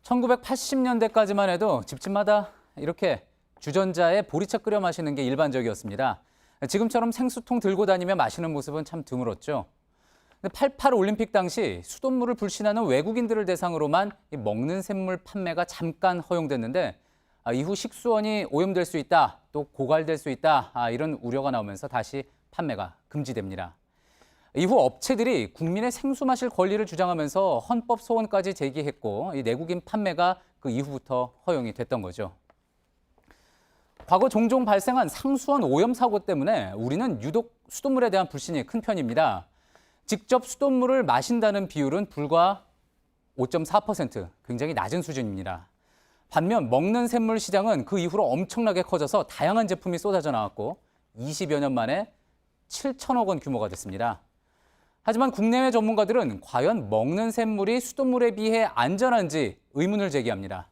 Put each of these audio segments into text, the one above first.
1980년대까지만 해도 집집마다 이렇게 주전자에 보리차 끓여 마시는 게 일반적이었습니다. 지금처럼 생수통 들고 다니며 마시는 모습은 참 드물었죠. 88 올림픽 당시 수돗물을 불신하는 외국인들을 대상으로만 먹는 샘물 판매가 잠깐 허용됐는데 이후 식수원이 오염될 수 있다, 또 고갈될 수 있다 이런 우려가 나오면서 다시 판매가 금지됩니다. 이후 업체들이 국민의 생수 마실 권리를 주장하면서 헌법 소원까지 제기했고 이 내국인 판매가 그 이후부터 허용이 됐던 거죠. 과거 종종 발생한 상수원 오염 사고 때문에 우리는 유독 수돗물에 대한 불신이 큰 편입니다. 직접 수돗물을 마신다는 비율은 불과 5.4%, 굉장히 낮은 수준입니다. 반면 먹는 샘물 시장은 그 이후로 엄청나게 커져서 다양한 제품이 쏟아져 나왔고 20여 년 만에 7천억 원 규모가 됐습니다. 하지만 국내외 전문가들은 과연 먹는 샘물이 수돗물에 비해 안전한지 의문을 제기합니다.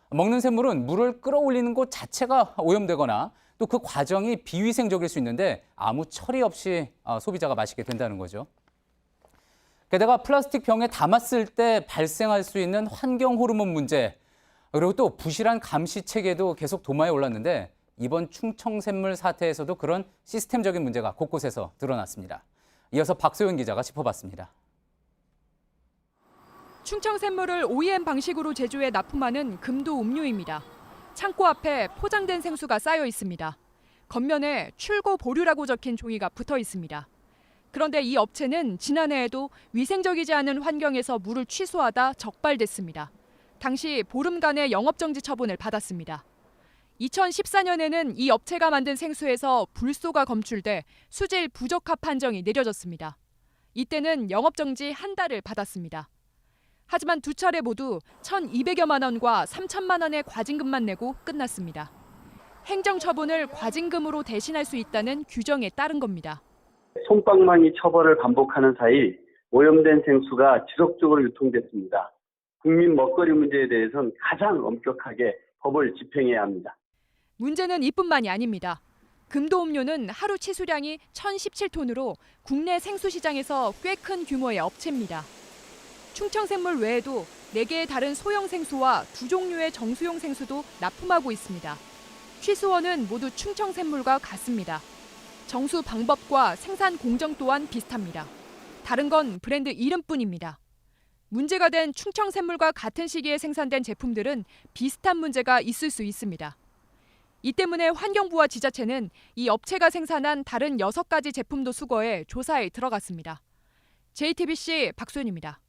먹는 샘물은 물을 끌어올리는 것 자체가 오염되거나 또 그 과정이 비위생적일 수 있는데 아무 처리 없이 소비자가 마시게 된다는 거죠. 게다가 플라스틱 병에 담았을 때 발생할 수 있는 환경 호르몬 문제, 그리고 또 부실한 감시 체계도 계속 도마에 올랐는데 이번 충청샘물 사태에서도 그런 시스템적인 문제가 곳곳에서 드러났습니다. 이어서 박소연 기자가 짚어봤습니다. 충청샘물을 OEM 방식으로 제조해 납품하는 금도 음료입니다. 창고 앞에 포장된 생수가 쌓여 있습니다. 겉면에 출고 보류라고 적힌 종이가 붙어 있습니다. 그런데 이 업체는 지난해에도 위생적이지 않은 환경에서 물을 취소하다 적발됐습니다. 당시 보름간의 영업정지 처분을 받았습니다. 2014년에는 이 업체가 만든 생수에서 불소가 검출돼 수질 부적합 판정이 내려졌습니다. 이때는 영업정지 한 달을 받았습니다. 하지만 두 차례 모두 1,200여만 원과 3천만 원의 과징금만 내고 끝났습니다. 행정처분을 과징금으로 대신할 수 있다는 규정에 따른 겁니다. 솜방망이 처벌을 반복하는 사이 오염된 생수가 지속적으로 유통됐습니다. 국민 먹거리 문제에 대해서는 가장 엄격하게 법을 집행해야 합니다. 문제는 이뿐만이 아닙니다. 금도 음료는 하루 치수량이 1,017톤으로 국내 생수 시장에서 꽤 큰 규모의 업체입니다. 충청샘물 외에도 4개의 다른 소형 생수와 2종류의 정수용 생수도 납품하고 있습니다. 취수원은 모두 충청샘물과 같습니다. 정수 방법과 생산 공정 또한 비슷합니다. 다른 건 브랜드 이름뿐입니다. 문제가 된 충청샘물과 같은 시기에 생산된 제품들은 비슷한 문제가 있을 수 있습니다. 이 때문에 환경부와 지자체는 이 업체가 생산한 다른 6가지 제품도 수거해 조사에 들어갔습니다. JTBC 박소연입니다.